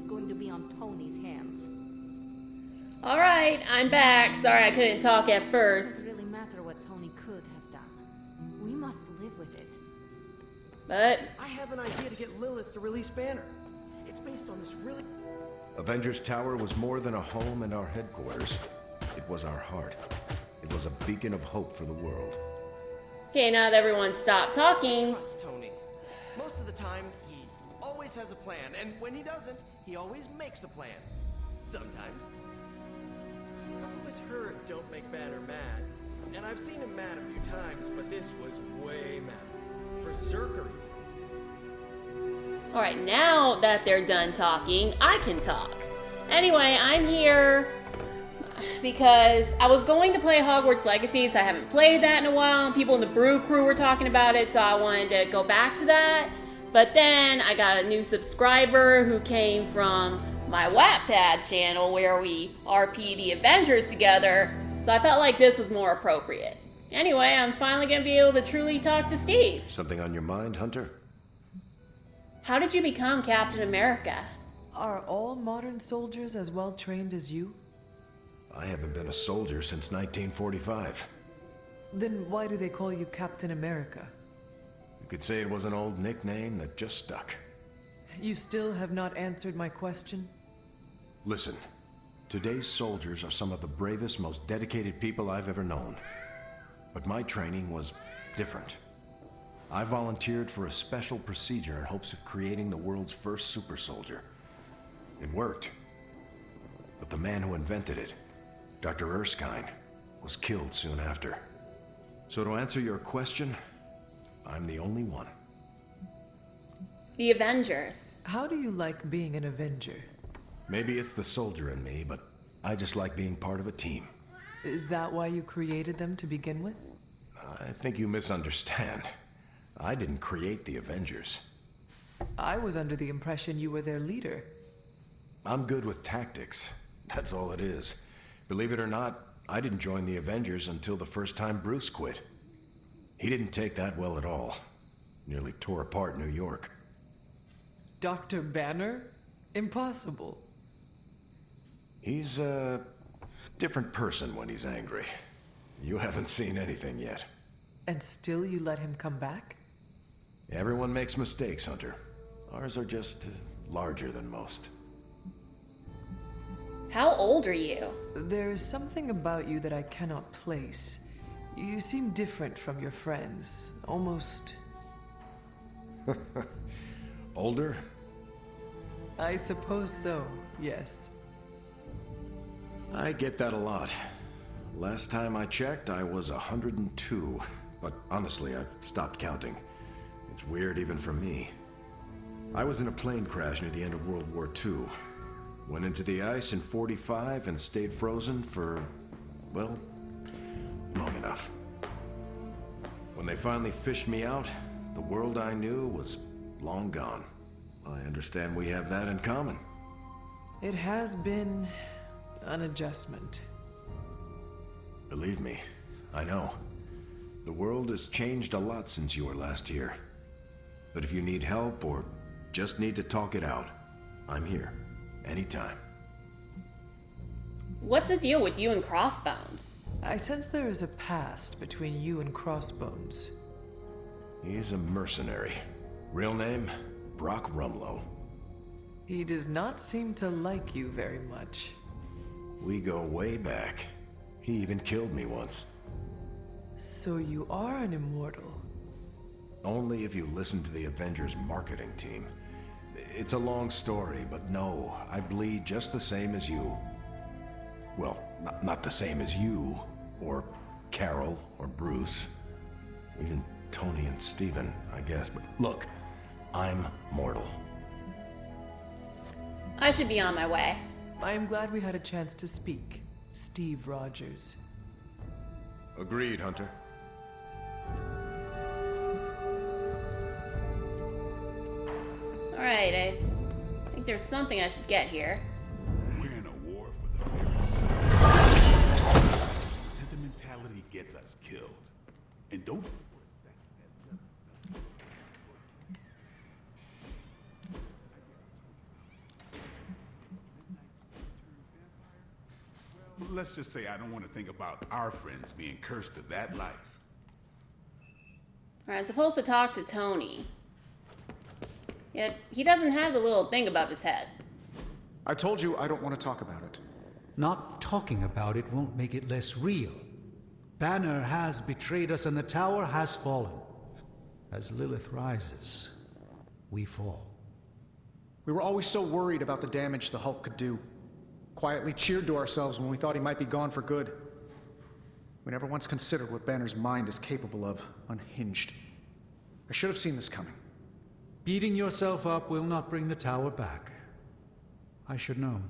going to be on Tony's hands. Alright, I'm back. Sorry I couldn't talk at It first. doesn't really matter what Tony could have done. We must live with it. But I have an idea to get Lilith to release Banner. It's based on this really... Avengers Tower was more than a home and our headquarters. It was our heart. It was a beacon of hope for the world. okay, now that everyone stopped talking. Trust Tony. Most of the time, he always has a plan, and when he doesn't, he always makes a plan. Sometimes. I've always heard don't make Banner mad, and I've seen him mad a few times, but this was way mad. Berserker. Alright, now that they're done talking, I can talk. Anyway, I'm here because I was going to play Hogwarts Legacy, so I haven't played that in a while, and people in the Brew Crew were talking about it, so I wanted to go back to that. But then I got a new subscriber who came from my Wattpad channel where we RP the Avengers together, so I felt like this was more appropriate. Anyway, I'm finally going to be able to truly talk to Steve. Something on your mind, Hunter? How did you become Captain America? Are all modern soldiers as well trained as you? I haven't been a soldier since 1945. Then why do they call you Captain America? You could say it was an old nickname that just stuck. You still have not answered my question? Listen, today's soldiers are some of the bravest, most dedicated people I've ever known. But my training was different. I volunteered for a special procedure in hopes of creating the world's first super soldier. It worked. But the man who invented it, Dr. Erskine, was killed soon after. So to answer your question, I'm the only one. The Avengers. How do you like being an Avenger? Maybe it's the soldier in me, but I just like being part of a team. Is that why you created them to begin with? I think you misunderstand. I didn't create the Avengers. I was under the impression you were their leader. I'm good with tactics. That's all it is. Believe it or not, I didn't join the Avengers until the first time Bruce quit. He didn't take that well at all. Nearly tore apart New York. Dr. Banner? Impossible. He's a different person when he's angry. You haven't seen anything yet. And still you let him come back? Everyone makes mistakes, Hunter. Ours are just larger than most. How old are you? There is something about you that I cannot place. You seem different from your friends. Almost... Older? I suppose so, yes. I get that a lot. Last time I checked, I was 102. But honestly, I've stopped counting. It's weird even for me. I was in a plane crash near the end of World War II. Went into the ice in '45 and stayed frozen for, well, long enough. When they finally fished me out, the world I knew was long gone. I understand we have that in common. It has been an adjustment. Believe me, I know. The world has changed a lot since you were last here. But if you need help or just need to talk it out, I'm here. Anytime. What's the deal with you and Crossbones? I sense there is a past between you and Crossbones. He's a mercenary. Real name, Brock Rumlow. He does not seem to like you very much. We go way back. He even killed me once. So you are an immortal. Only if you listen to the Avengers marketing team. It's a long story, but no, I bleed just the same as you. Well, not the same as you, or Carol, or Bruce. Even Tony and Steven, I guess. But look, I'm mortal. I should be on my way. I am glad we had a chance to speak, Steve Rogers. Agreed, Hunter. Alright, I think there's something I should get here. We're in a war for the very same. Sentimentality gets us killed. And don't... let's just say I don't want to think about our friends being cursed to that life. Alright, I'm supposed to talk to Tony. Yet, he doesn't have the little thing above his head. I told you I don't want to talk about it. Not talking about it won't make it less real. Banner has betrayed us and the tower has fallen. As Lilith rises, we fall. We were always so worried about the damage the Hulk could do. Quietly cheered to ourselves when we thought he might be gone for good. We never once considered what Banner's mind is capable of, unhinged. I should have seen this coming. Beating yourself up will not bring the tower back. I should know.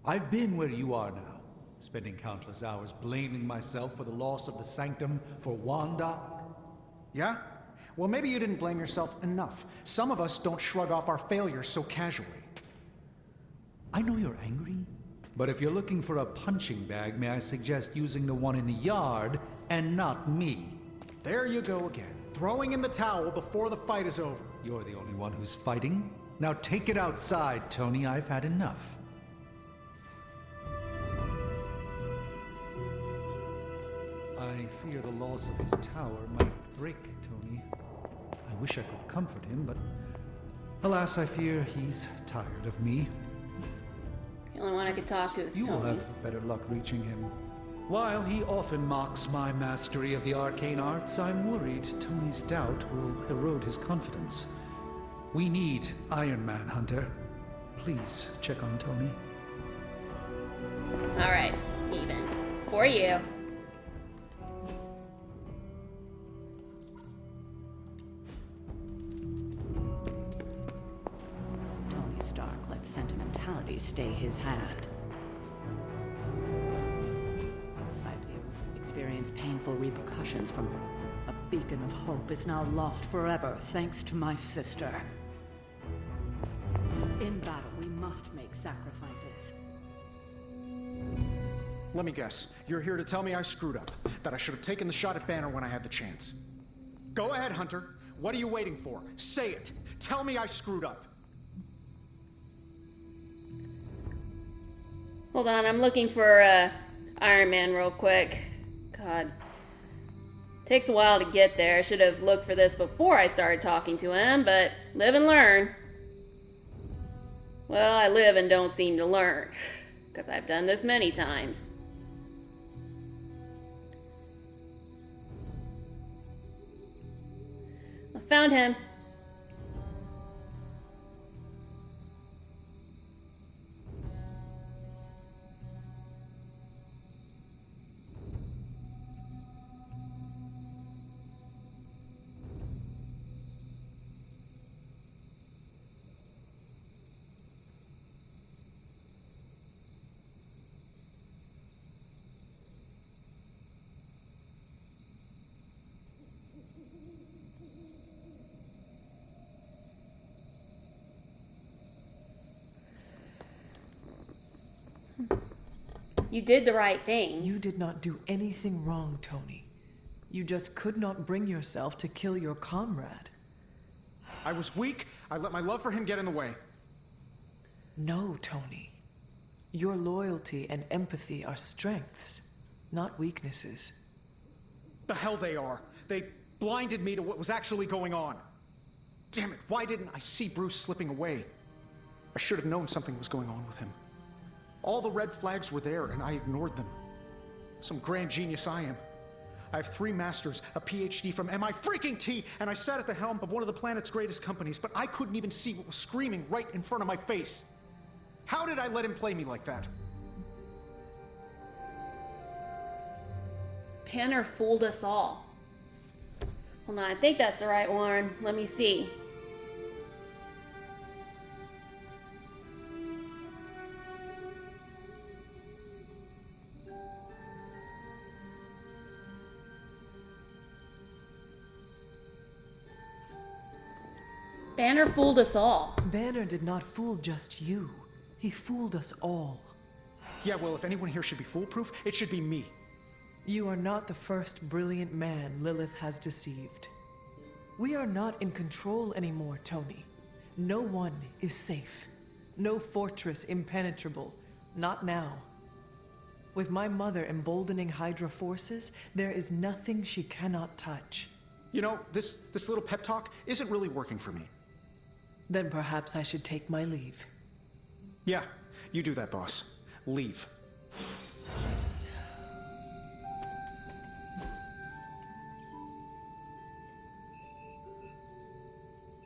I've been where you are now, spending countless hours blaming myself for the loss of the Sanctum, for Wanda. Yeah? Well, maybe you didn't blame yourself enough. Some of us don't shrug off our failures so casually. I know you're angry, but if you're looking for a punching bag, may I suggest using the one in the yard and not me? There you go again, throwing in the towel before the fight is over. You're the only one who's fighting. Now take it outside, Tony. I've had enough. I fear the loss of his tower might break Tony. I wish I could comfort him, but alas, I fear he's tired of me. The only one I could talk to is You will Tony. have better luck reaching him. While he often mocks my mastery of the arcane arts, I'm worried Tony's doubt will erode his confidence. We need Iron Man, Hunter. Please check on Tony. Alright, Steven. For you. Tony Stark let sentimentality stay his hand. I fear we will experience painful repercussions from a beacon of hope is now lost forever thanks to my sister. In battle, we must make sacrifices. Let me guess, you're here to tell me I screwed up, that I should have taken the shot at Banner when I had the chance. Go ahead, Hunter. What are you waiting for? Say it. Tell me I screwed up. Hold on, I'm looking for Iron Man real quick. God. Takes a while to get there. I should have looked for this before I started talking to him, but live and learn. Well, I live and don't seem to learn, because I've done this many times. I found him. You did the right thing. You did not do anything wrong, Tony. You just could not bring yourself to kill your comrade. I was weak. I let my love for him get in the way. No, Tony. Your loyalty and empathy are strengths, not weaknesses. The hell they are. They blinded me to what was actually going on. Damn it, why didn't I see Bruce slipping away? I should have known something was going on with him. All the red flags were there, and I ignored them. Some grand genius I am. I have 3 masters, a PhD from MI-freaking-T, and I sat at the helm of one of the planet's greatest companies, but I couldn't even see what was screaming right in front of my face. How did I let him play me like that? Banner fooled us all. Hold on, I think that's the right one. Let me see. Banner fooled us all. Banner did not fool just you. He fooled us all. Yeah, well, if anyone here should be foolproof, it should be me. You are not the first brilliant man Lilith has deceived. We are not in control anymore, Tony. No one is safe. No fortress impenetrable. Not now. With my mother emboldening Hydra forces, there is nothing she cannot touch. You know, this little pep talk isn't really working for me. Then perhaps I should take my leave. Yeah, you do that, boss. Leave.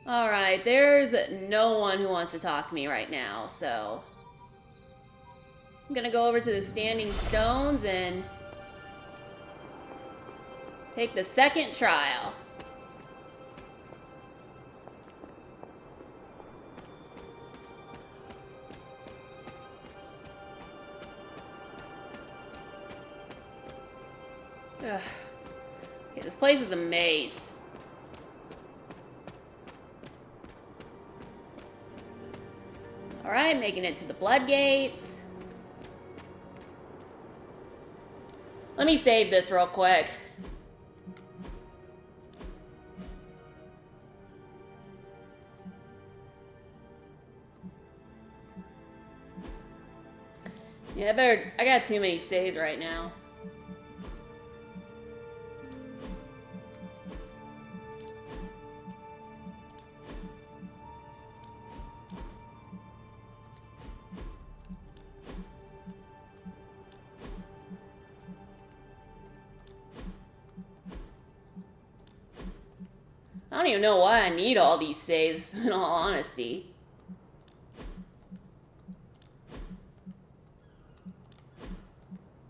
Alright, there's no one who wants to talk to me right now, so I'm gonna go over to the Standing Stones and take the second trial. Ugh. Okay, this place is a maze. Alright, making it to the blood gates. Let me save this real quick. Yeah, I got too many stays right now. I don't even know why I need all these saves, in all honesty.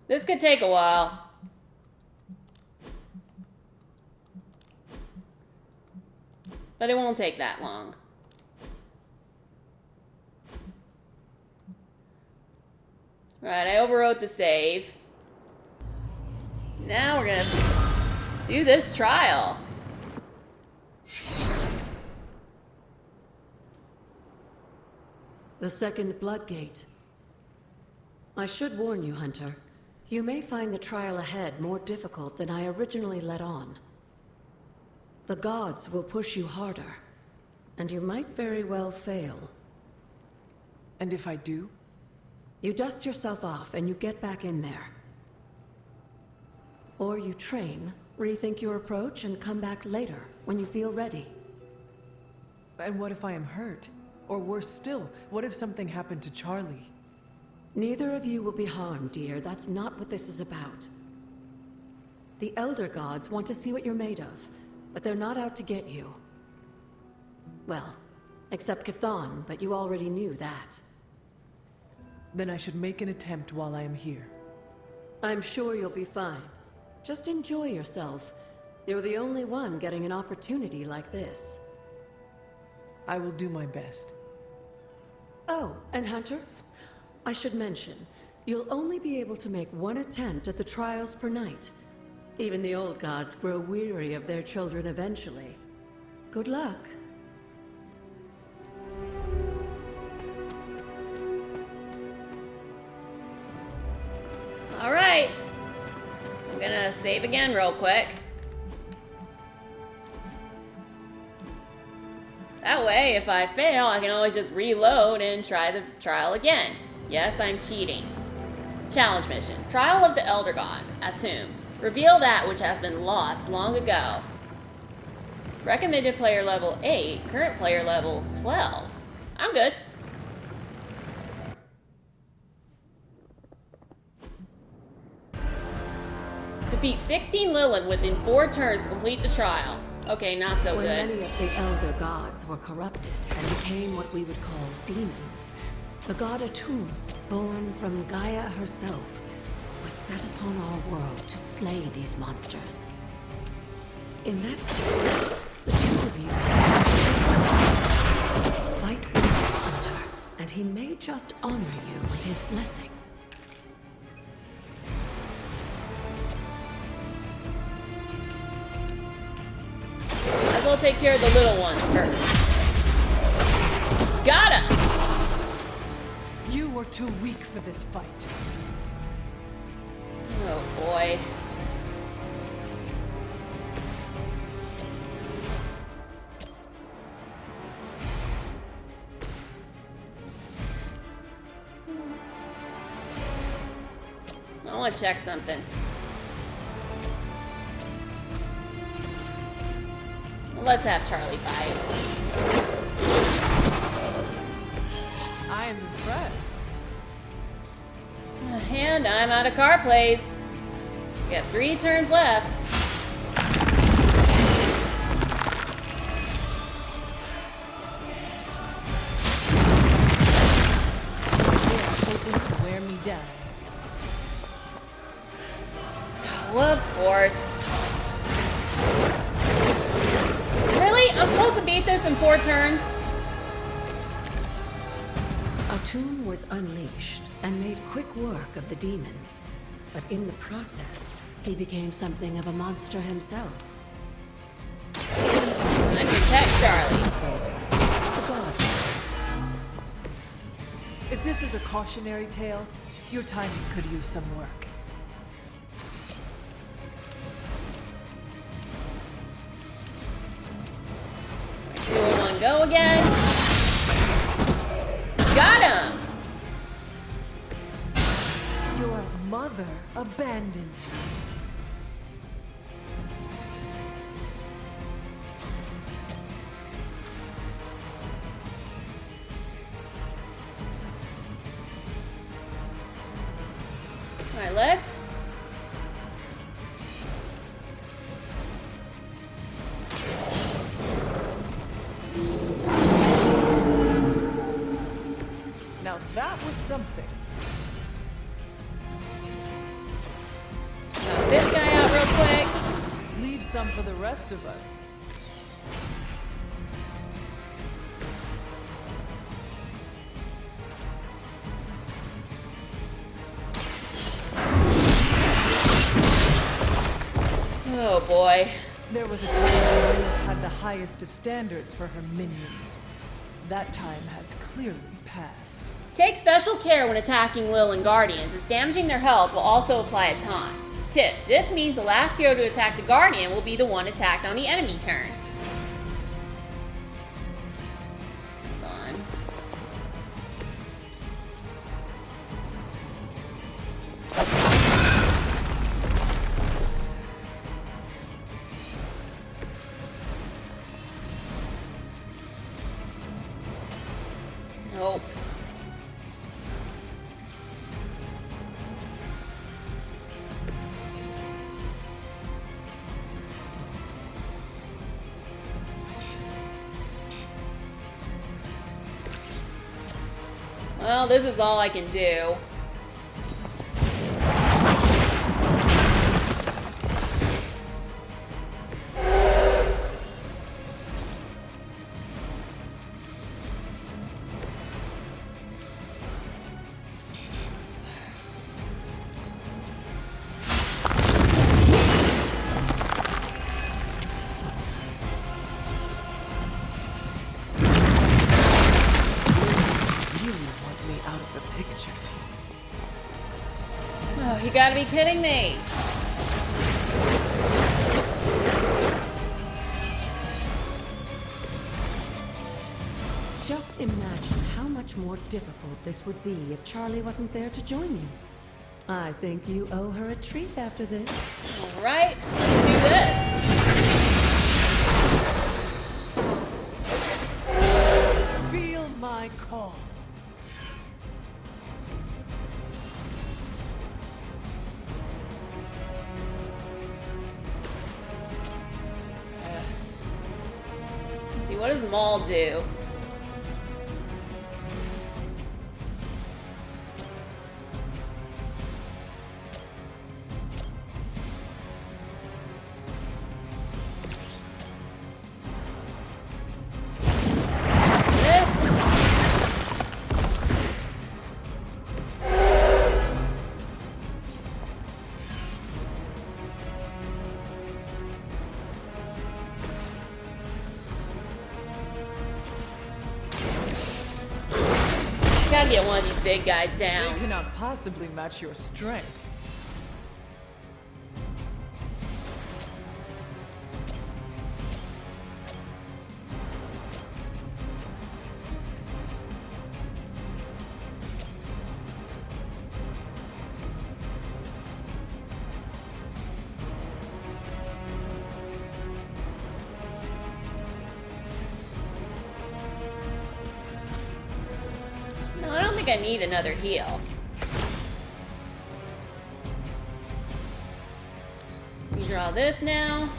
This could take a while. But it won't take that long. Right, I overwrote the save. Now we're gonna do this trial. The second Bloodgate. I should warn you, Hunter. You may find the trial ahead more difficult than I originally let on. The gods will push you harder, and you might very well fail. And if I do? You dust yourself off and you get back in there. Or you train, rethink your approach, and come back later, when you feel ready. And what if I am hurt? Or worse still, what if something happened to Charlie? Neither of you will be harmed, dear. That's not what this is about. The Elder Gods want to see what you're made of, but they're not out to get you. Well, except Chthon, but you already knew that. Then I should make an attempt while I am here. I'm sure you'll be fine. Just enjoy yourself. You're the only one getting an opportunity like this. I will do my best. Oh, and Hunter, I should mention, you'll only be able to make one attempt at the trials per night. Even the old gods grow weary of their children eventually. Good luck. All right. I'm gonna save again real quick. That way, if I fail, I can always just reload and try the trial again. Yes, I'm cheating. Challenge mission. Trial of the Elder Gods. Atum. Reveal that which has been lost long ago. Recommended player level 8. Current player level 12. I'm good. Defeat 16 Lilin within 4 turns to complete the trial. Okay, not so When good. many of the Elder Gods were corrupted and became what we would call demons, the god Atum, born from Gaia herself, was set upon our world to slay these monsters. In that sense, the two of you fight with the Hunter, and he may just honor you with his blessing. Might as well take care of the little ones first. Got him! You were too weak for this fight. Oh boy. I want to check something. Let's have Charlie fight. I am impressed. And I'm out of car plays. We got 3 turns left. They are hoping to wear me down. Well, of course. Really? I'm supposed to beat this in 4 turns? Atum was unleashed and made quick work of the demons, but in the process, he became something of a monster himself. I protect Charlie. The god. If this is a cautionary tale, your timing could use some work. Go again. Got him! Your mother abandons you. Alright, let's... Now that was something. Knock this guy out real quick. Leave some for the rest of us. Oh boy. There was a time when Lilith had the highest of standards for her minions. That time has clearly passed. Take special care when attacking Lil and Guardians, as damaging their health will also apply a taunt. Tip, this means the last hero to attack the Guardian will be the one attacked on the enemy turn. Hold on. Nope. Well, this is all I can do. Oh, you gotta be kidding me. Just imagine how much more difficult this would be if Charlie wasn't there to join you. I think you owe her a treat after this. All right, let's do this. Feel my call. Let's see, what does Maul do? Gotta get one of these big guys down. They cannot possibly match your strength. think I need another heal. Draw this now.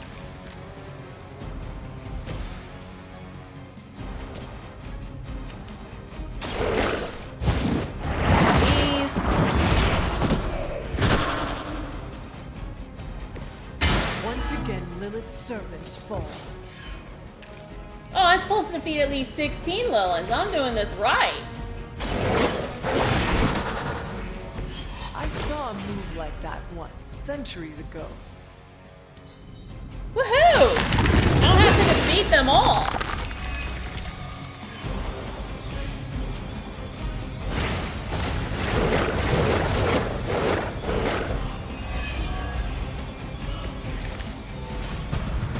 Once again, Lilith's servants fall. Oh, I'm supposed to defeat at least 16 Liliths. I'm doing this right. I saw a move like that once, centuries ago. Woohoo! I don't have to defeat them all.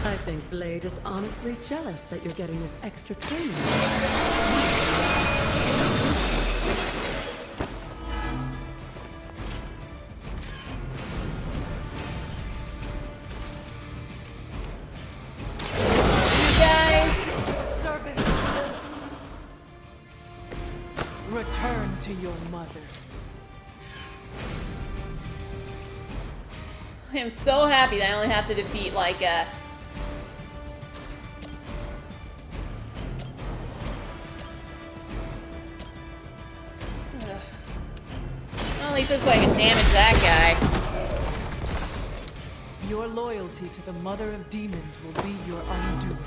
I think Blade is honestly jealous that you're getting this extra training. Return to your mother. I am so happy that I only have to defeat like a... Well, at least this way I can damage that guy. Your loyalty to the Mother of Demons will be your undoing.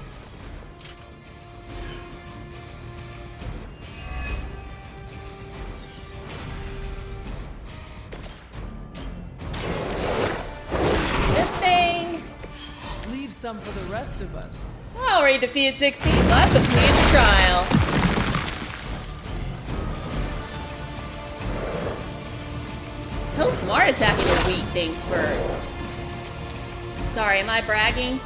Some for the rest of us. I already defeated 16, so that's a pleased trial. So smart attacking the weak things first. Sorry, am I bragging?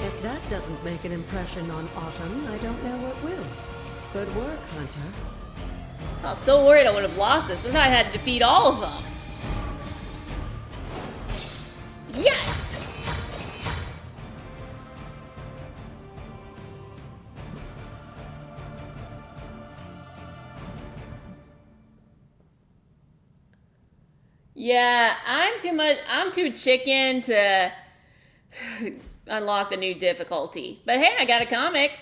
If that doesn't make an impression on Autumn, I don't know what will. Good work, Hunter. I was so worried I would have lost this, and I had to defeat all of them. Yes! Yeah, I'm too chicken to unlock the new difficulty. But hey, I got a comic.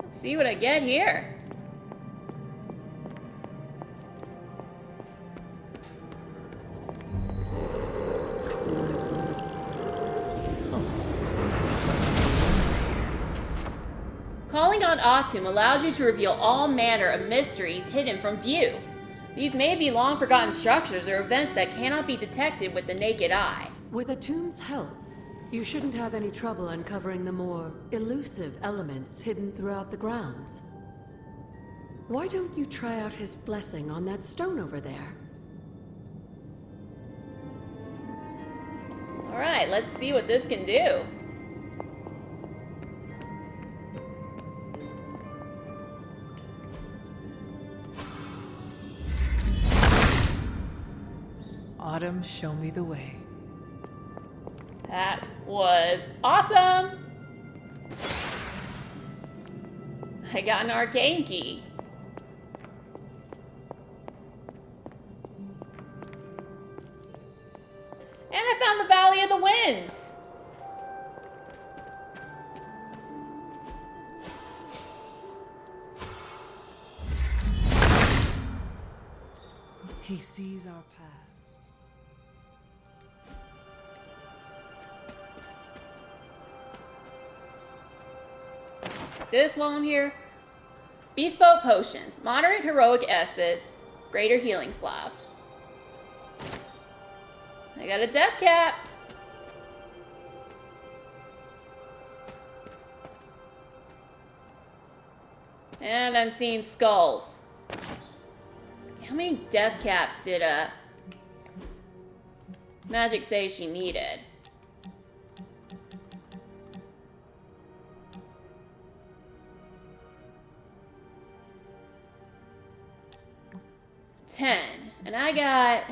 Let's see what I get here. Calling on Autumn allows you to reveal all manner of mysteries hidden from view. These may be long-forgotten structures or events that cannot be detected with the naked eye. With Atum's help, you shouldn't have any trouble uncovering the more elusive elements hidden throughout the grounds. Why don't you try out his blessing on that stone over there? Alright, let's see what this can do. Autumn, show me the way. That was awesome! I got an arcane key. And I found the Valley of the Winds! He sees our path. This while I'm here. Bespoke potions. Moderate heroic essence. Greater healing slav. I got a death cap. And I'm seeing skulls. How many death caps did Magic say she needed? 10. And I got...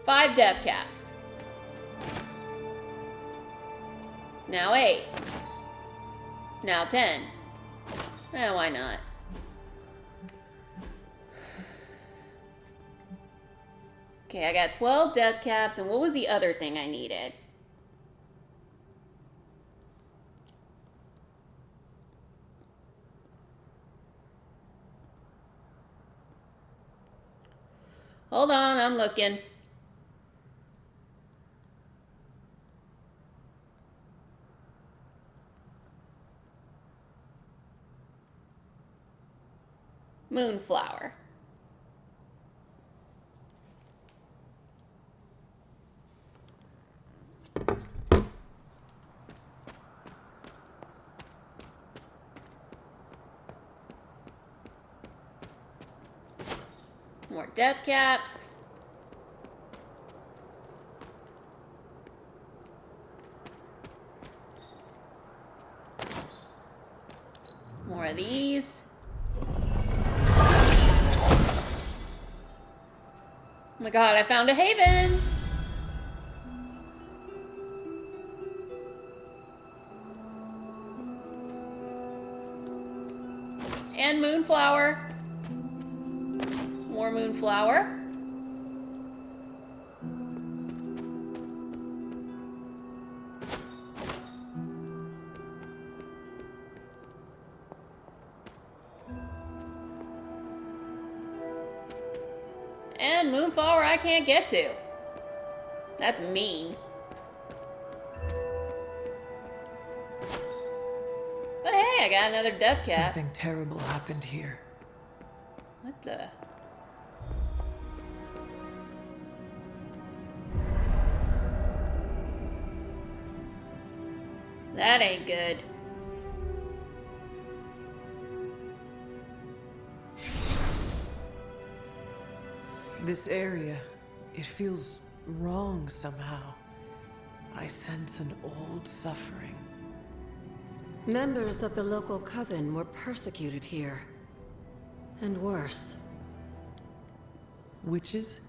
five death caps. Now 8. Now 10. Eh, why not? Okay, I got 12 death caps, and what was the other thing I needed? Hold on, I'm looking. Moonflower. More death caps. More of these. Oh my god, I found a haven! And moonflower. More moonflower. And moonflower I can't get to. That's mean. But hey, I got another death cap. Something terrible happened here. What the? That ain't good. This area, it feels wrong somehow. I sense an old suffering. Members of the local coven were persecuted here. And worse. Witches?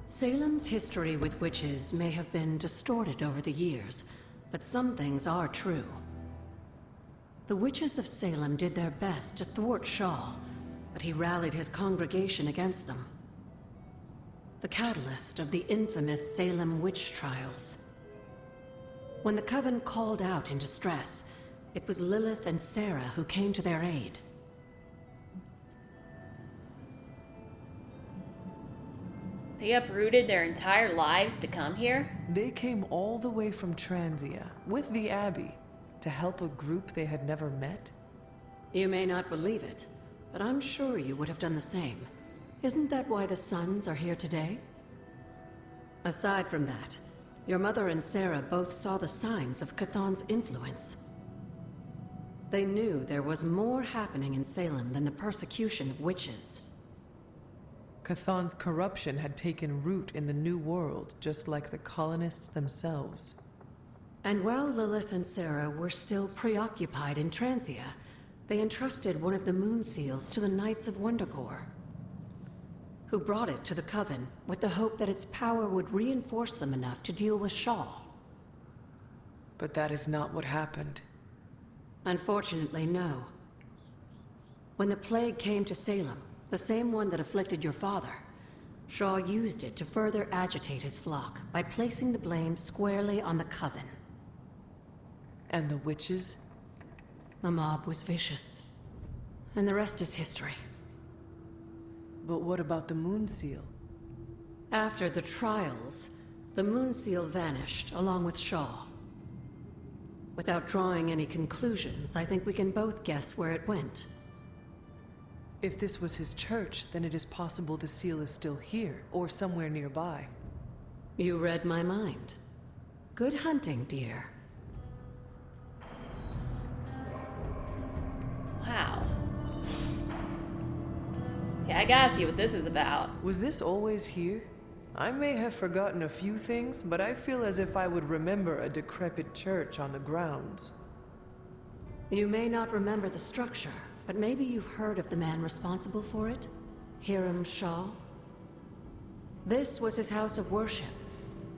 Salem's history with witches may have been distorted over the years, but some things are true. The witches of Salem did their best to thwart Shaw, but he rallied his congregation against them. The catalyst of the infamous Salem witch trials. When the coven called out in distress, it was Lilith and Sarah who came to their aid. They uprooted their entire lives to come here? They came all the way from Transia, with the Abbey, to help a group they had never met? You may not believe it, but I'm sure you would have done the same. Isn't that why the Sons are here today? Aside from that, your mother and Sarah both saw the signs of Chthon's influence. They knew there was more happening in Salem than the persecution of witches. Chthon's corruption had taken root in the New World, just like the colonists themselves. And while Lilith and Sarah were still preoccupied in Transia, they entrusted one of the moon seals to the Knights of Wondergore, who brought it to the Coven with the hope that its power would reinforce them enough to deal with Shaw. But that is not what happened. Unfortunately, no. When the plague came to Salem, the same one that afflicted your father, Shaw used it to further agitate his flock by placing the blame squarely on the Coven. And the witches? The mob was vicious. And the rest is history. But what about the moon seal? After the trials, the moon seal vanished along with Shaw. Without drawing any conclusions, I think we can both guess where it went. If this was his church, then it is possible the seal is still here, or somewhere nearby. You read my mind. Good hunting, dear. Wow. Okay, I gotta see what this is about. Was this always here? I may have forgotten a few things, but I feel as if I would remember a decrepit church on the grounds. You may not remember the structure, but maybe you've heard of the man responsible for it? Hiram Shaw? This was his house of worship,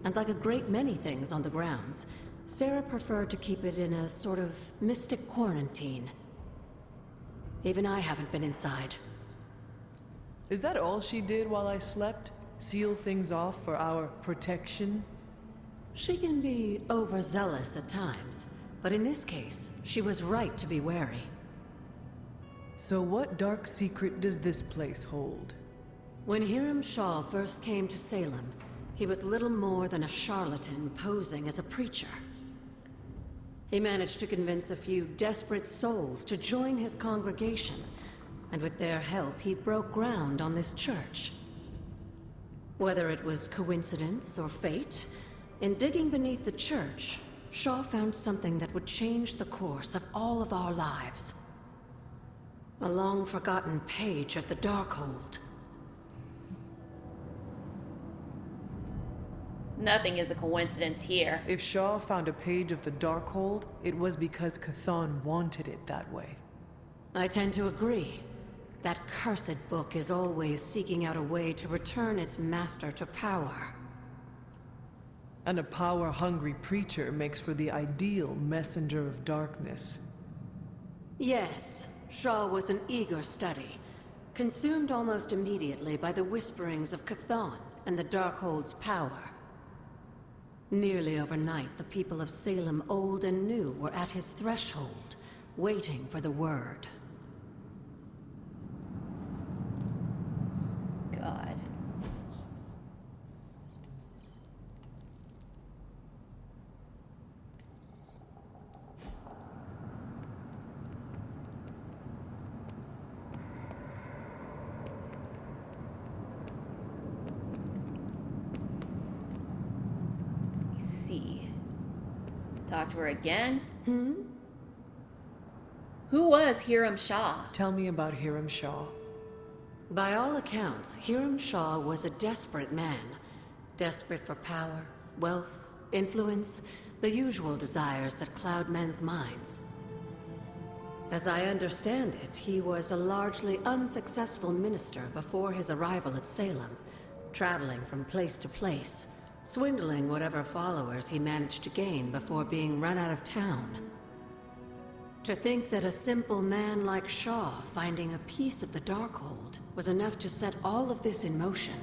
and like a great many things on the grounds, Sarah preferred to keep it in a sort of mystic quarantine. Even I haven't been inside. Is that all she did while I slept? Seal things off for our protection? She can be overzealous at times, but in this case, she was right to be wary. So what dark secret does this place hold? When Hiram Shaw first came to Salem, he was little more than a charlatan posing as a preacher. He managed to convince a few desperate souls to join his congregation, and with their help, he broke ground on this church. Whether it was coincidence or fate, in digging beneath the church, Shaw found something that would change the course of all of our lives. A long-forgotten page of the Darkhold. Nothing is a coincidence here. If Shaw found a page of the Darkhold, it was because Chthon wanted it that way. I tend to agree. That cursed book is always seeking out a way to return its master to power. And a power-hungry preacher makes for the ideal messenger of darkness. Yes, Shaw was an eager study, consumed almost immediately by the whisperings of Chthon and the Darkhold's power. Nearly overnight, the people of Salem, old and new, were at his threshold, waiting for the word. God. Talk to her again? Who was Hiram Shaw? Tell me about Hiram Shaw. By all accounts, Hiram Shaw was a desperate man. Desperate for power, wealth, influence, the usual desires that cloud men's minds. As I understand it, he was a largely unsuccessful minister before his arrival at Salem, traveling from place to place, swindling whatever followers he managed to gain before being run out of town. To think that a simple man like Shaw finding a piece of the Darkhold was enough to set all of this in motion,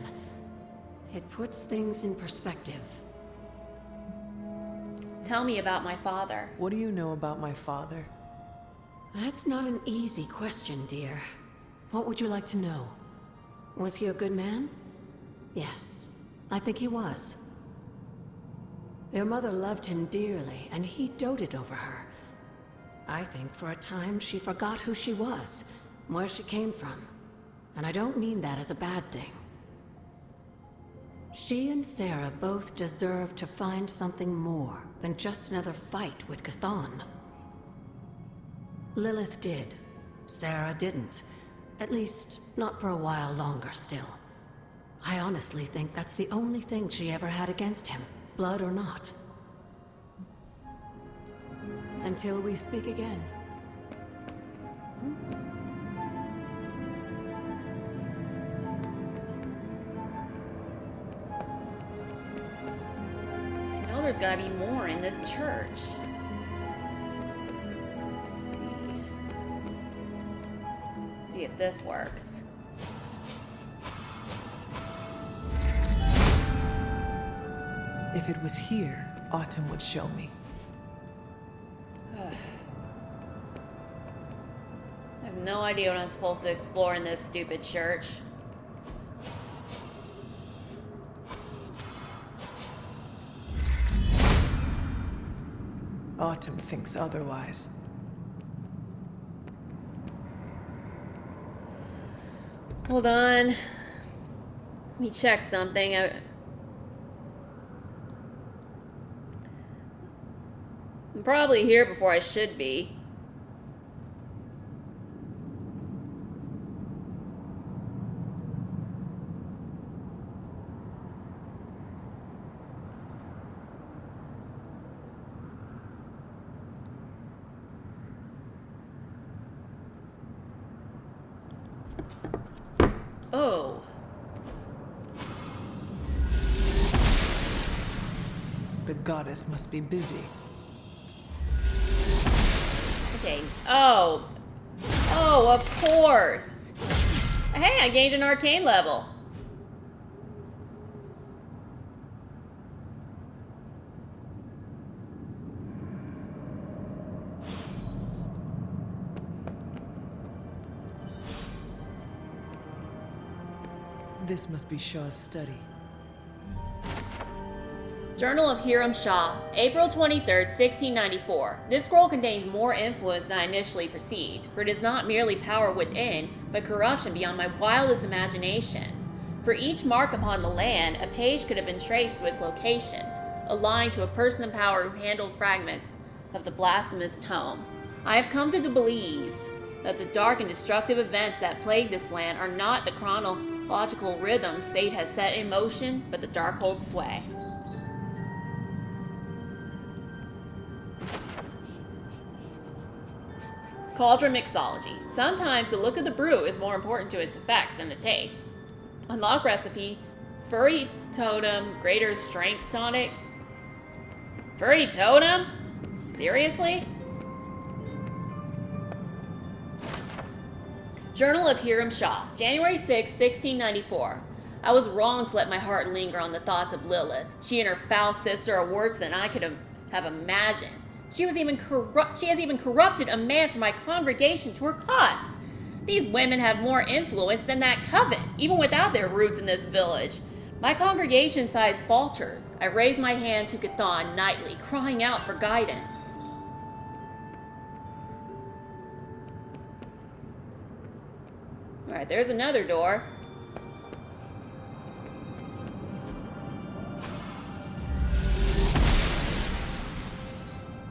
it puts things in perspective. Tell me about my father. What do you know about my father? That's not an easy question, dear. What would you like to know? Was he a good man? Yes, I think he was. Your mother loved him dearly, and he doted over her. I think for a time she forgot who she was, where she came from. And I don't mean that as a bad thing. She and Sarah both deserve to find something more than just another fight with Chthon. Lilith did. Sarah didn't. At least, not for a while longer still. I honestly think that's the only thing she ever had against him. Blood or not. Until we speak again. I know there's gotta be more in this church. Let's see if this works. If it was here, Autumn would show me. I have no idea what I'm supposed to explore in this stupid church. Autumn thinks otherwise. Hold on. Let me check something. I'm probably here before I should be. goddess must be busy. Okay. Oh. Oh, of course. Hey, I gained an arcane level. This must be Shah's study. Journal of Hiram Shah, April 23rd, 1694. This scroll contains more influence than I initially perceived, for it is not merely power within, but corruption beyond my wildest imaginations. For each mark upon the land, a page could have been traced to its location, aligned to a person in power who handled fragments of the blasphemous tome. I have come to believe that the dark and destructive events that plague this land are not the chronological rhythms fate has set in motion, but the dark holds sway. Cauldron mixology. Sometimes the look of the brew is more important to its effects than the taste. Unlock recipe, Furry Totem, Greater Strength Tonic. Furry Totem? Seriously? Journal of Hiram Shah, January 6, 1694. I was wrong to let my heart linger on the thoughts of Lilith. She and her foul sister are worse than I could have imagined. She has even corrupted a man from my congregation to her cause. These women have more influence than that coven, even without their roots in this village. My congregation size falters. I raise my hand to Cthon nightly, crying out for guidance. Alright, there's another door.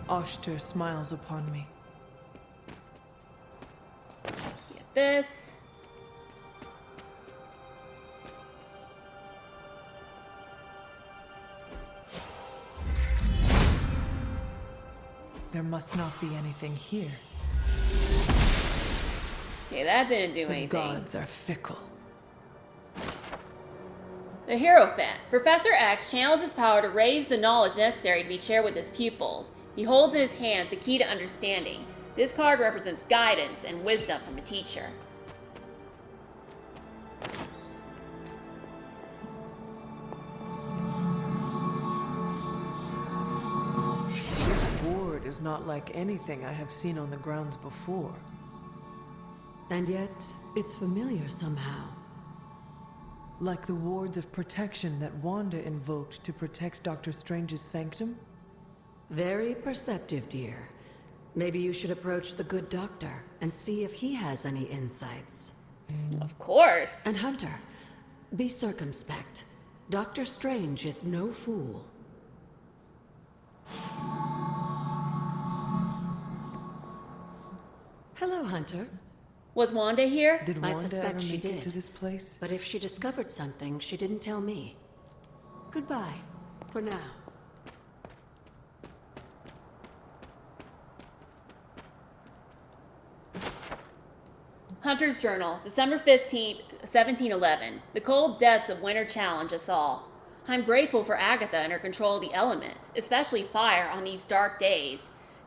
Oshter smiles upon me. Get this. There must not be anything here. Okay, that didn't do The anything. gods are fickle. The Hierophant. Professor X channels his power to raise the knowledge necessary to be shared with his pupils. He holds in his hands the key to understanding. This card represents guidance and wisdom from a teacher. This ward is not like anything I have seen on the grounds before. And yet, it's familiar somehow. Like the wards of protection that Wanda invoked to protect Dr. Strange's sanctum? Very perceptive, dear. Maybe you should approach the good doctor and see if he has any insights. Of course. And Hunter, be circumspect. Dr. Strange is no fool. Hello, Hunter. Was Wanda here? Did I Wanda suspect ever she make it did. to this place? But if she discovered something, she didn't tell me. Goodbye, for now. Hunter's Journal, December 15th, 1711. The cold depths of winter challenge us all. I'm grateful for Agatha and her control of the elements, especially fire, on these dark days.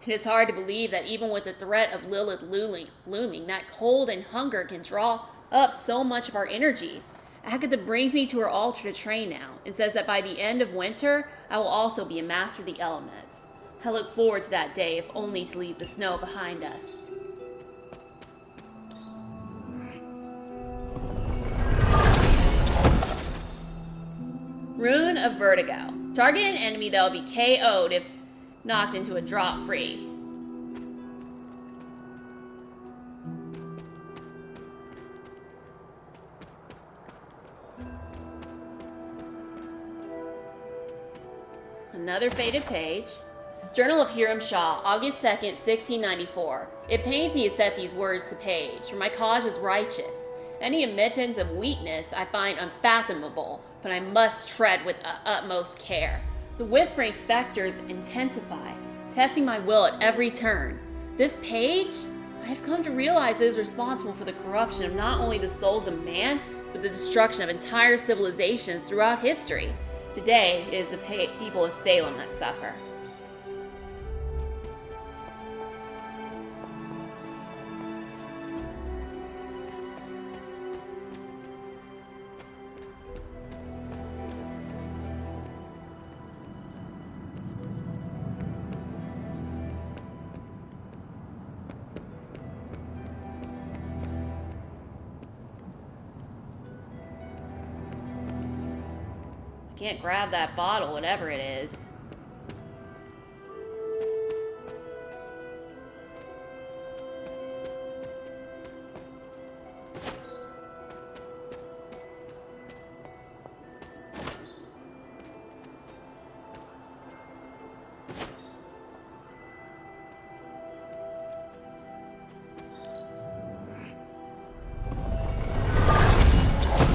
It is hard to believe that even with the threat of Lilith looming, that cold and hunger can draw up so much of our energy. Agatha brings me to her altar to train now, and says that by the end of winter, I will also be a master of the elements. I look forward to that day, if only to leave the snow behind us. Rune of Vertigo. Target an enemy that will be KO'd if knocked into a drop free. Another faded page. Journal of Hiram Shah, August 2nd, 1694. It pains me to set these words to page, for my cause is righteous. Any admittance of weakness I find unfathomable, but I must tread with utmost care. The whispering specters intensify, testing my will at every turn. This page, I have come to realize, is responsible for the corruption of not only the souls of man, but the destruction of entire civilizations throughout history. Today, it is the people of Salem that suffer. Can't grab that bottle, whatever it is.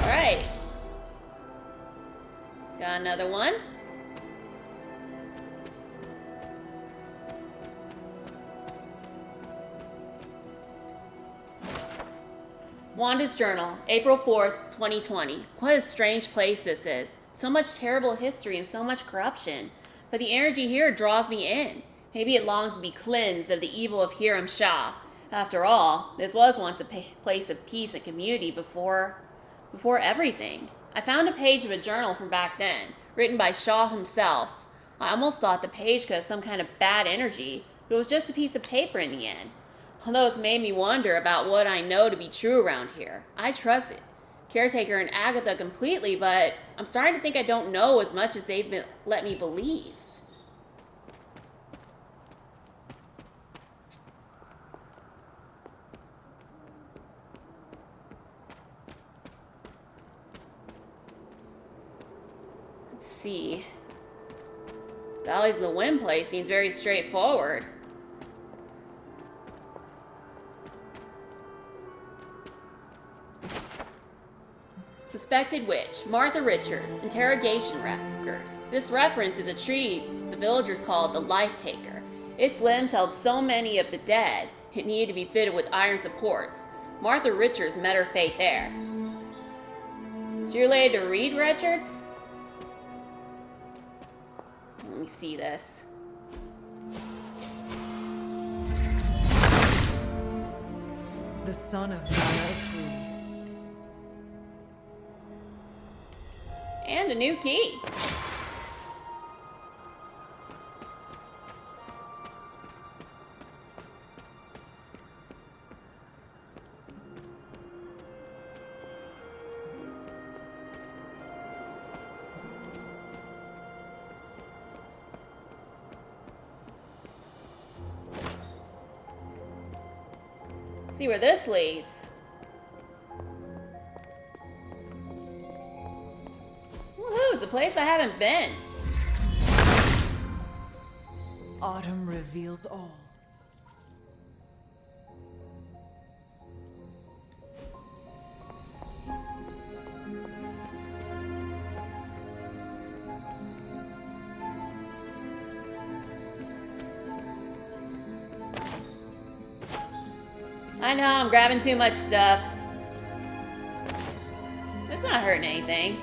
Alright. Got another one. Wanda's Journal, April 4th, 2020. What a strange place this is. So much terrible history and so much corruption. But the energy here draws me in. Maybe it longs to be cleansed of the evil of Hiram Shah. After all, this was once a place of peace and community before everything. I found a page of a journal from back then, written by Shah himself. I almost thought the page could have some kind of bad energy, but it was just a piece of paper in the end. Although it's made me wonder about what I know to be true around here. I trust it. Caretaker and Agatha completely, but I'm starting to think I don't know as much as they've let me believe. Let's see. Valleys of the Wind place seems very straightforward. Suspected witch, Martha Richards, interrogation record. This reference is a tree the villagers called the Life Taker. Its limbs held so many of the dead, it needed to be fitted with iron supports. Martha Richards met her fate there. Is she related to Reed Richards? Let me see this. The son of Naya. And a new key. See where this leads. Woohoo, it's a place I haven't been. Autumn reveals all. I know, I'm grabbing too much stuff. It's not hurting anything.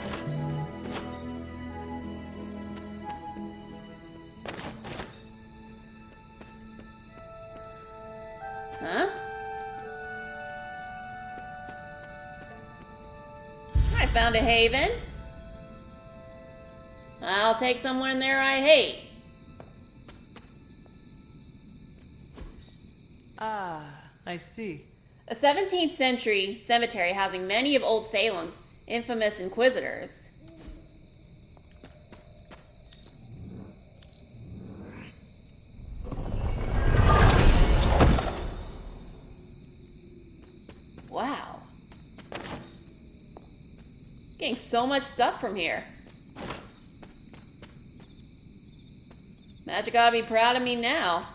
Huh? I found a haven. I'll take someone there I hate. Ah, I see. A 17th century cemetery housing many of Old Salem's infamous inquisitors. Wow. Getting so much stuff from here. Magic ought to be proud of me now.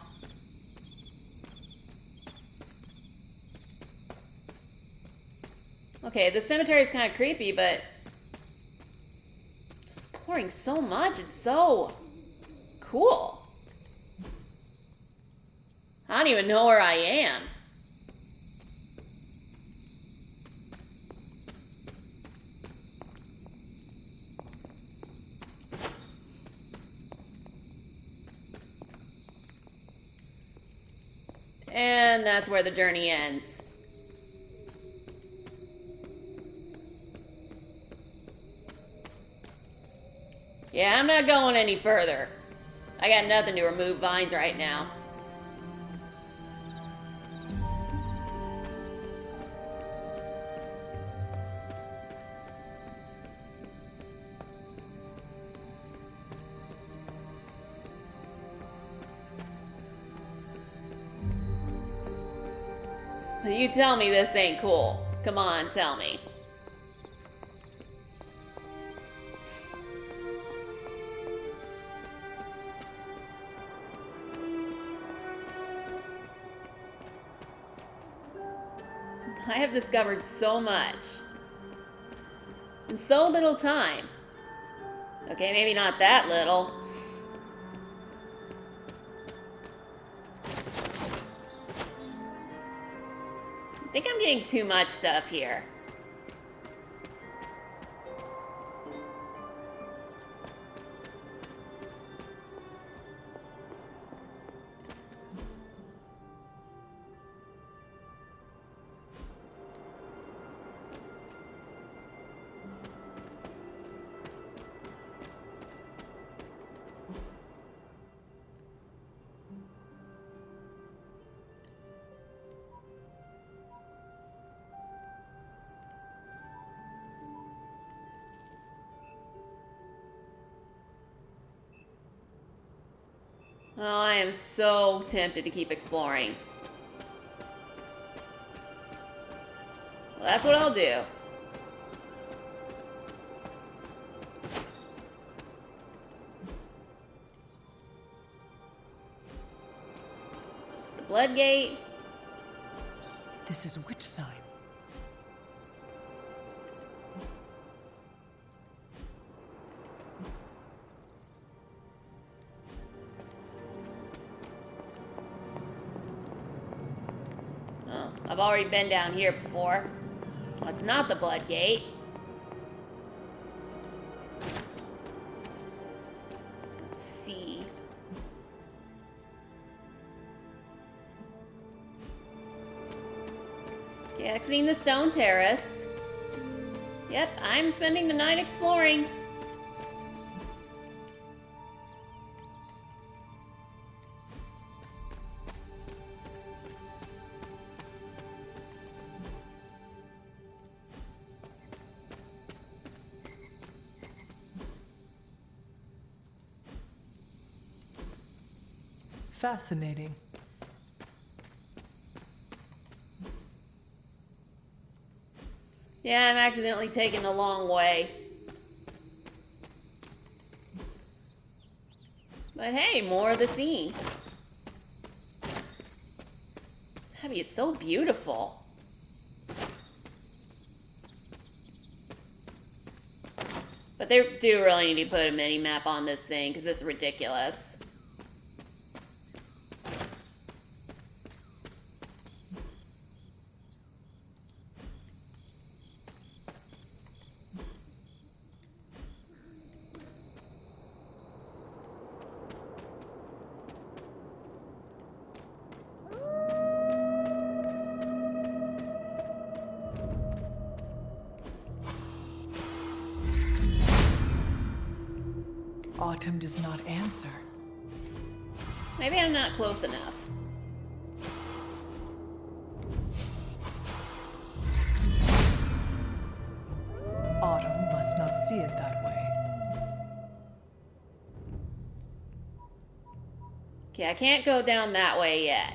Okay, the cemetery is kind of creepy, but exploring so much, it's so cool. I don't even know where I am. And that's where the journey ends. Yeah, I'm not going any further. I got nothing to remove vines right now. You tell me this ain't cool. Come on, tell me. I have discovered so much in so little time. Okay, maybe not that little. I think I'm getting too much stuff here. Oh, I am so tempted to keep exploring. Well, that's what I'll do. It's the blood gate. This is which sign? Oh, I've already been down here before. Well, it's not the blood gate. Let's see. Okay, exiting the stone terrace. Yep, I'm spending the night exploring. Fascinating. Yeah, I'm accidentally taking the long way. But hey, more of the scene. Abbey is so beautiful. But they do really need to put a mini-map on this thing, because it's ridiculous. Autumn does not answer. Maybe I'm not close enough. Autumn must not see it that way. Okay, I can't go down that way yet.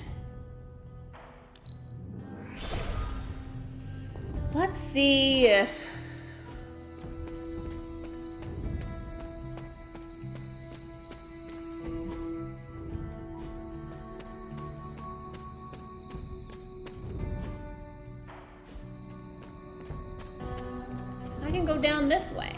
Let's see if... I can go down this way.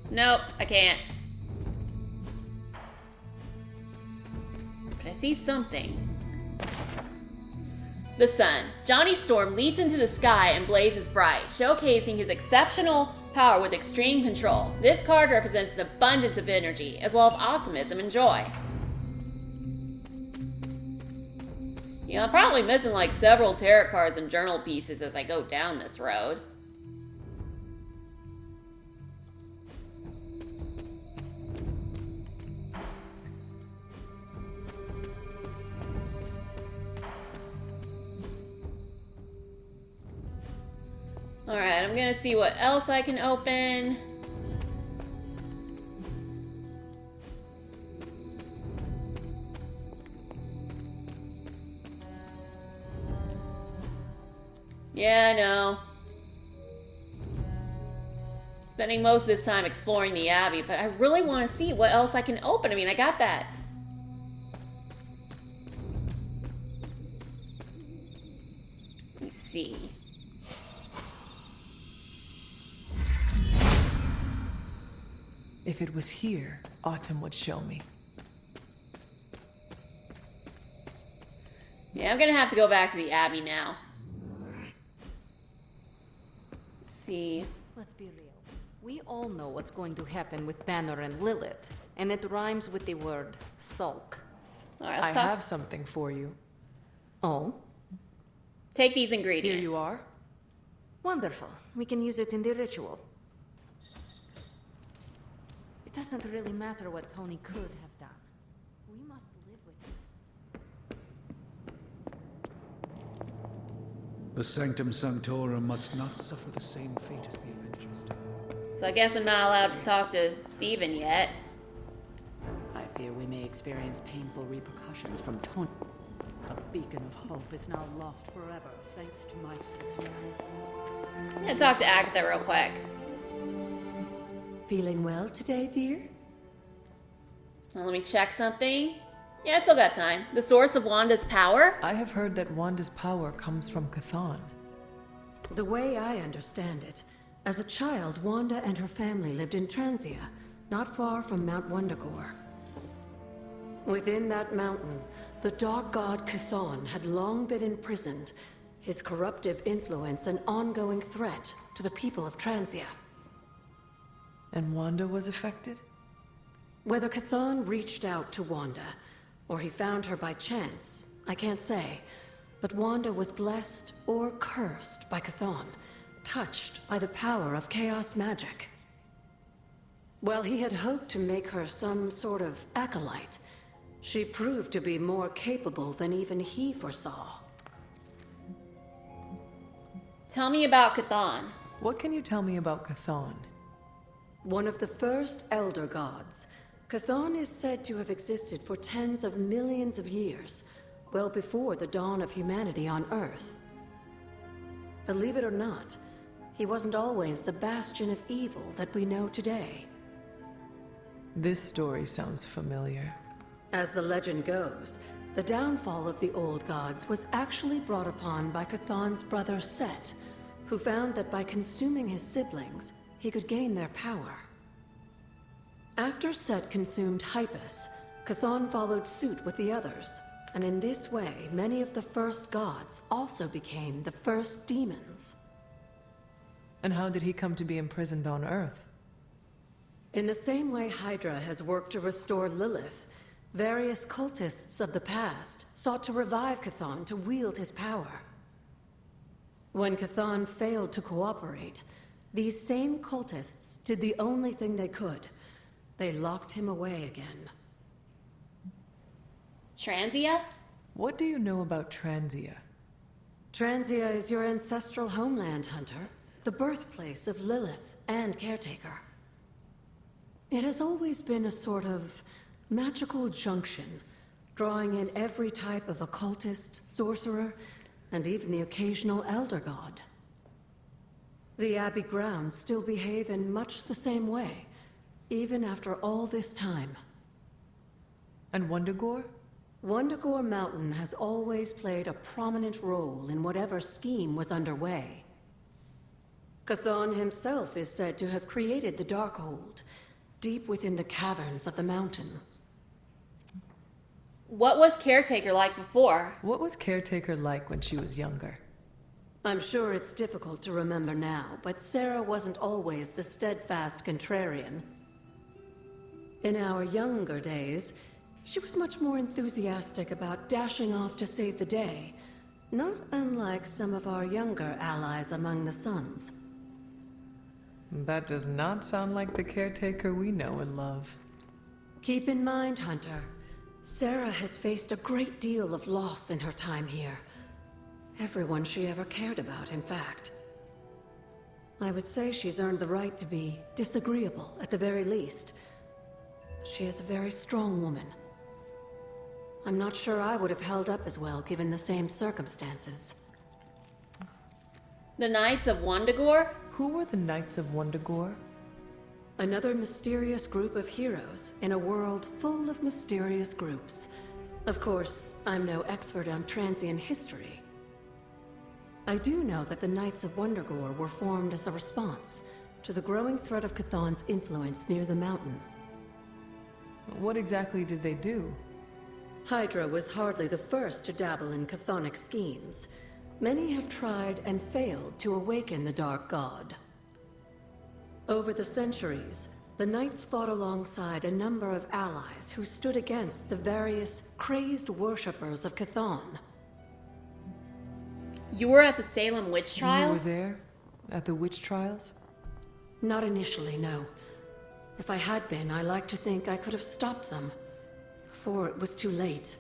Nope, I can't. But I see something. The sun. Johnny Storm leads into the sky and blazes bright, showcasing his exceptional power with extreme control. This card represents an abundance of energy, as well as optimism and joy. You know, I'm probably missing like several tarot cards and journal pieces as I go down this road. Alright, I'm gonna see what else I can open. Yeah, I know. Spending most of this time exploring the Abbey, but I really want to see what else I can open. I mean, I got that. Let me see. If it was here, Autumn would show me. Yeah, I'm gonna have to go back to the Abbey now. Let's see. Let's be real. We all know what's going to happen with Banner and Lilith, and it rhymes with the word sulk. All right, I let's talk. have something for you. Oh? Take these ingredients. Here you are. Wonderful. We can use it in the ritual. It doesn't really matter what Tony could have done. We must live with it. The Sanctum Sanctorum must not suffer the same fate as the Avengers did. So I guess I'm not allowed to talk to Steven yet. I fear we may experience painful repercussions from Tony. A beacon of hope is now lost forever, thanks to my sister. I'm gonna talk to Agatha real quick. Feeling well today, dear? Now, let me check something. Yeah, I still got time. The source of Wanda's power? I have heard that Wanda's power comes from Chthon. The way I understand it, as a child, Wanda and her family lived in Transia, not far from Mount Wundagore. Within that mountain, the dark god Chthon had long been imprisoned, his corruptive influence an ongoing threat to the people of Transia. And Wanda was affected? Whether Chthon reached out to Wanda, or he found her by chance, I can't say. But Wanda was blessed or cursed by Chthon, touched by the power of chaos magic. While he had hoped to make her some sort of acolyte, she proved to be more capable than even he foresaw. Tell me about Chthon. What can you tell me about Chthon? One of the first Elder Gods, Chthon is said to have existed for tens of millions of years, well before the dawn of humanity on Earth. Believe it or not, he wasn't always the bastion of evil that we know today. This story sounds familiar. As the legend goes, the downfall of the old gods was actually brought upon by Chthon's brother Set, who found that by consuming his siblings, he could gain their power. After Set consumed Hypus, Chthon followed suit with the others, and in this way, many of the first gods also became the first demons. And how did he come to be imprisoned on Earth? In the same way Hydra has worked to restore Lilith, various cultists of the past sought to revive Chthon to wield his power. When Chthon failed to cooperate, these same cultists did the only thing they could. They locked him away again. Transia? What do you know about Transia? Transia is your ancestral homeland, Hunter. The birthplace of Lilith and Caretaker. It has always been a sort of magical junction, drawing in every type of occultist, sorcerer, and even the occasional Elder God. The Abbey grounds still behave in much the same way, even after all this time. And Wundagore? Wundagore Mountain has always played a prominent role in whatever scheme was underway. Chthon himself is said to have created the Darkhold, deep within the caverns of the mountain. What was Caretaker like before? What was Caretaker like when she was younger? I'm sure it's difficult to remember now, but Sarah wasn't always the steadfast contrarian. In our younger days, she was much more enthusiastic about dashing off to save the day, not unlike some of our younger allies among the Suns. That does not sound like the Caretaker we know and love. Keep in mind, Hunter, Sarah has faced a great deal of loss in her time here. Everyone she ever cared about, in fact. I would say she's earned the right to be disagreeable, at the very least. She is a very strong woman. I'm not sure I would have held up as well given the same circumstances. The Knights of Wundagore? Who were the Knights of Wundagore? Another mysterious group of heroes in a world full of mysterious groups. Of course, I'm no expert on transient history. I do know that the Knights of Wundagore were formed as a response to the growing threat of Chthon's influence near the mountain. What exactly did they do? Hydra was hardly the first to dabble in chthonic schemes. Many have tried and failed to awaken the Dark God. Over the centuries, the Knights fought alongside a number of allies who stood against the various crazed worshippers of Chthon. You were at the Salem witch trials? You were there? At the witch trials? Not initially, no. If I had been, I like to think I could have stopped them. Before it was too late.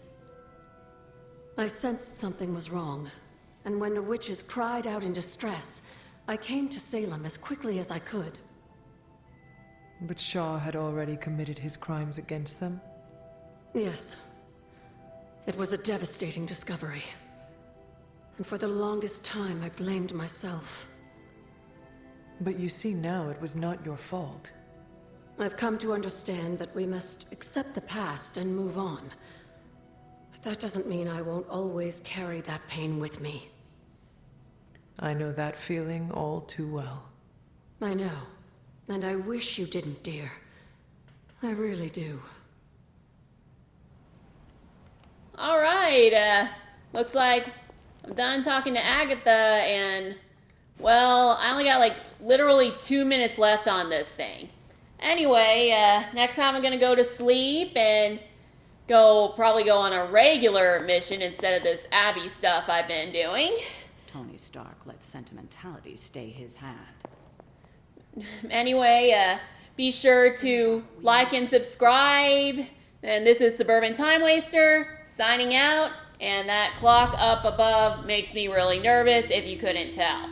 I sensed something was wrong, and when the witches cried out in distress, I came to Salem as quickly as I could. But Shaw had already committed his crimes against them? Yes. It was a devastating discovery. And for the longest time, I blamed myself. But you see now it was not your fault. I've come to understand that we must accept the past and move on. But that doesn't mean I won't always carry that pain with me. I know that feeling all too well. I know. And I wish you didn't, dear. I really do. Alright, looks like I'm done talking to Agatha, and, well, I only got, like, literally 2 minutes left on this thing. Anyway, next time I'm gonna go to sleep and probably go on a regular mission instead of this Abbey stuff I've been doing. Tony Stark let sentimentality stay his hand. Anyway, be sure to like and subscribe. And this is Suburban Time Waster signing out. And that clock up above makes me really nervous if you couldn't tell.